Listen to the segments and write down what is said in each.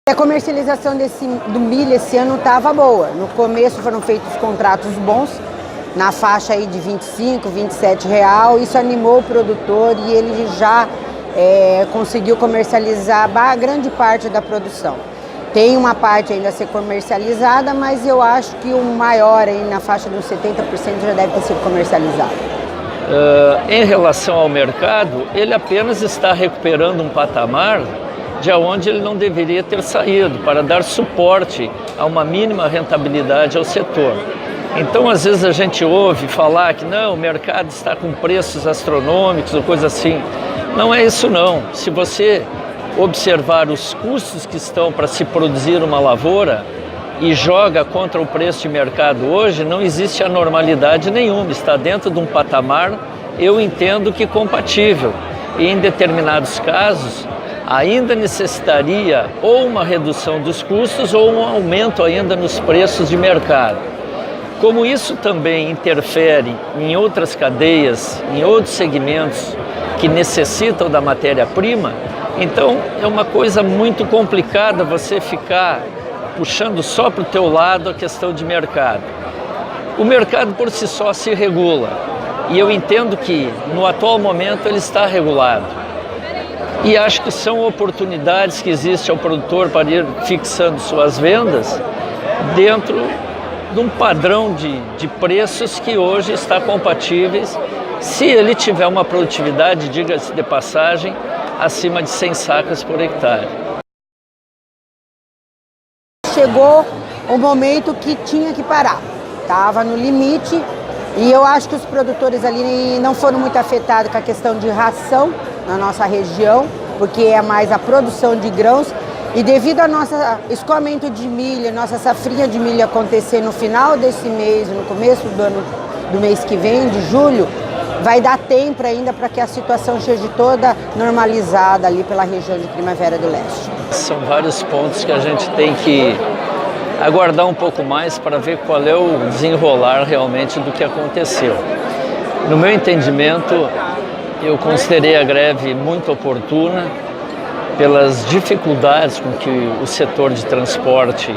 A comercialização do milho esse ano estava boa. No começo foram feitos contratos bons, na faixa aí de 25, 27 real. Isso animou o produtor e ele já conseguiu comercializar a grande parte da produção. Tem uma parte ainda a ser comercializada, mas eu acho que o maior, aí, na faixa dos 70%, já deve ter sido comercializado. Em relação ao mercado, ele apenas está recuperando um patamar de onde ele não deveria ter saído, para dar suporte a uma mínima rentabilidade ao setor. Então, às vezes a gente ouve falar que não, o mercado está com preços astronômicos ou coisa assim. Não é isso não. Se você observar os custos que estão para se produzir uma lavoura e joga contra o preço de mercado hoje, não existe anormalidade nenhuma, está dentro de um patamar, eu entendo que compatível. E em determinados casos, ainda necessitaria ou uma redução dos custos ou um aumento ainda nos preços de mercado. Como isso também interfere em outras cadeias, em outros segmentos que necessitam da matéria-prima, então é uma coisa muito complicada você ficar puxando só para o teu lado a questão de mercado. O mercado por si só se regula e eu entendo que no atual momento ele está regulado. E acho que são oportunidades que existem ao produtor para ir fixando suas vendas dentro de um padrão de preços que hoje está compatíveis se ele tiver uma produtividade, diga-se de passagem, acima de 100 sacas por hectare. Chegou o momento que tinha que parar, estava no limite e eu acho que os produtores ali não foram muito afetados com a questão de ração na nossa região, porque é mais a produção de grãos e devido ao nosso escoamento de milho, nossa safrinha de milho acontecer no final desse mês, no começo do mês que vem, de julho, vai dar tempo ainda para que a situação seja toda normalizada ali pela região de Primavera do Leste. São vários pontos que a gente tem que aguardar um pouco mais para ver qual é o desenrolar realmente do que aconteceu. No meu entendimento, eu considerei a greve muito oportuna pelas dificuldades com que o setor de transporte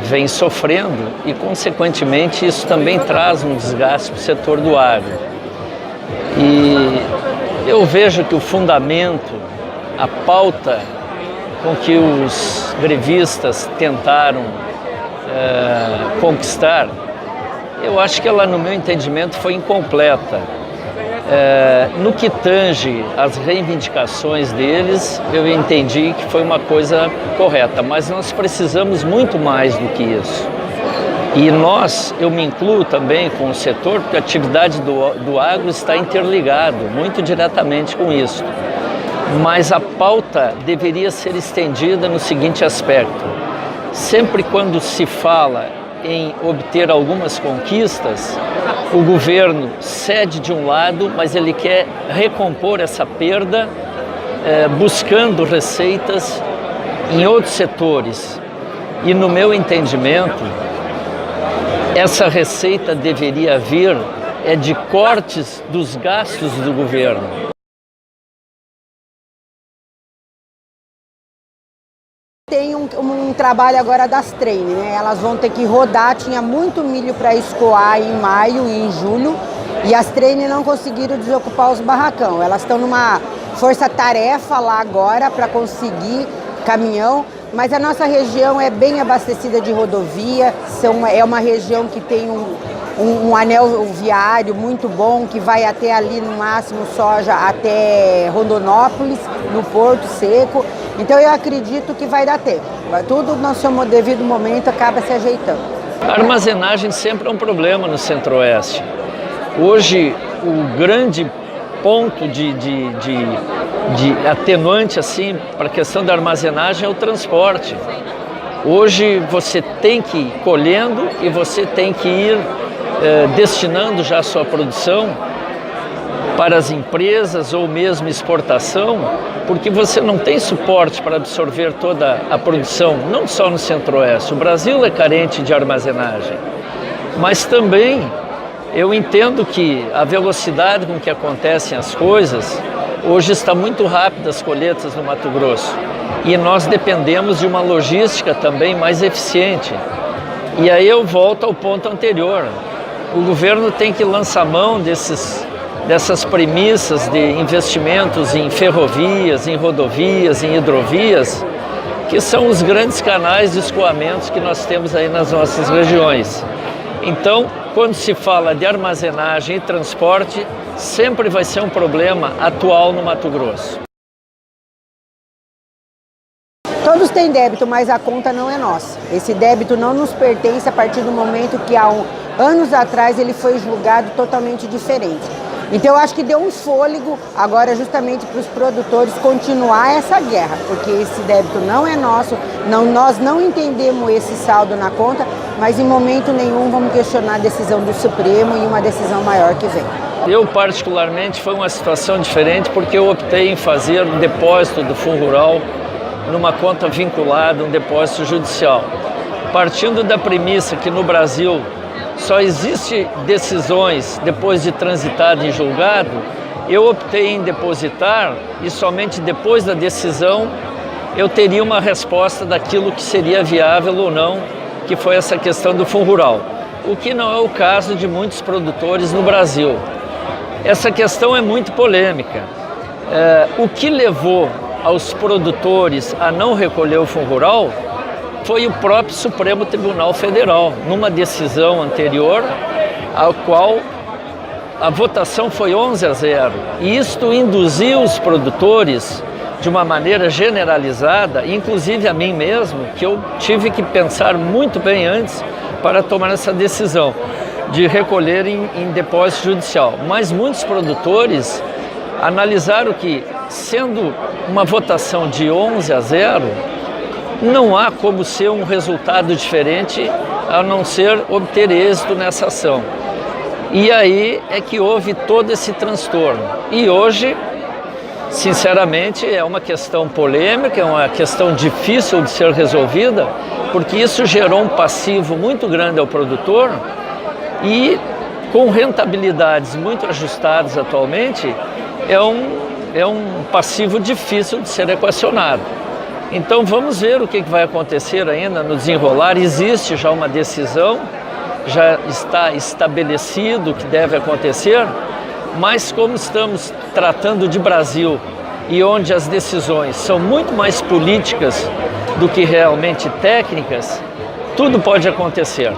vem sofrendo e, consequentemente, isso também traz um desgaste para o setor do agro. E eu vejo que o fundamento, a pauta com que os grevistas tentaram conquistar, eu acho que ela, no meu entendimento, foi incompleta. No que tange as reivindicações deles, eu entendi que foi uma coisa correta, mas nós precisamos muito mais do que isso. E eu me incluo também com o setor, porque a atividade do agro está interligado muito diretamente com isso. Mas a pauta deveria ser estendida no seguinte aspecto: sempre quando se fala em obter algumas conquistas, o governo cede de um lado, mas ele quer recompor essa perda, buscando receitas em outros setores. E no meu entendimento, essa receita deveria vir de cortes dos gastos do governo. Tem um trabalho agora das trainee, né? Elas vão ter que rodar, tinha muito milho para escoar em maio e em julho e as trainee não conseguiram desocupar os barracão. Elas estão numa força-tarefa lá agora para conseguir caminhão, mas a nossa região é bem abastecida de rodovia, é uma região que tem um anel viário muito bom, que vai até ali no máximo soja, até Rondonópolis, no Porto Seco. Então eu acredito que vai dar tempo. Tudo no seu devido momento acaba se ajeitando. A armazenagem sempre é um problema no Centro-Oeste. Hoje o grande ponto de atenuante assim para a questão da armazenagem é o transporte. Hoje você tem que ir colhendo e você tem que ir destinando já a sua produção para as empresas ou mesmo exportação, porque você não tem suporte para absorver toda a produção, não só no Centro-Oeste. O Brasil é carente de armazenagem, mas também eu entendo que a velocidade com que acontecem as coisas, hoje está muito rápida as colheitas no Mato Grosso. e nós dependemos de uma logística também mais eficiente. E aí eu volto ao ponto anterior. O governo tem que lançar mão dessas premissas de investimentos em ferrovias, em rodovias, em hidrovias, que são os grandes canais de escoamento que nós temos aí nas nossas regiões. Então, quando se fala de armazenagem e transporte, sempre vai ser um problema atual no Mato Grosso. Todos têm débito, mas a conta não é nossa. Esse débito não nos pertence a partir do momento que há anos atrás ele foi julgado totalmente diferente. Então eu acho que deu um fôlego agora justamente para os produtores continuar essa guerra, porque esse débito não é nosso, nós não entendemos esse saldo na conta, mas em momento nenhum vamos questionar a decisão do Supremo e uma decisão maior que vem. Eu particularmente foi uma situação diferente porque eu optei em fazer um depósito do Fundo Rural numa conta vinculada, um depósito judicial. Partindo da premissa que no Brasil só existe decisões depois de transitado em julgado, eu optei em depositar e somente depois da decisão eu teria uma resposta daquilo que seria viável ou não, que foi essa questão do Fundo Rural. O que não é o caso de muitos produtores no Brasil. Essa questão é muito polêmica. O que levou aos produtores a não recolher o Fundo Rural foi o próprio Supremo Tribunal Federal, numa decisão anterior, a qual a votação foi 11-0. E isto induziu os produtores de uma maneira generalizada, inclusive a mim mesmo, que eu tive que pensar muito bem antes para tomar essa decisão de recolher em depósito judicial. Mas muitos produtores analisaram que, sendo uma votação de 11-0, não há como ser um resultado diferente a não ser obter êxito nessa ação. E aí é que houve todo esse transtorno. E hoje, sinceramente, é uma questão polêmica, é uma questão difícil de ser resolvida, porque isso gerou um passivo muito grande ao produtor e, com rentabilidades muito ajustadas atualmente, é um passivo difícil de ser equacionado. Então vamos ver o que vai acontecer ainda no desenrolar. Existe já uma decisão, já está estabelecido o que deve acontecer, mas como estamos tratando de Brasil e onde as decisões são muito mais políticas do que realmente técnicas, tudo pode acontecer.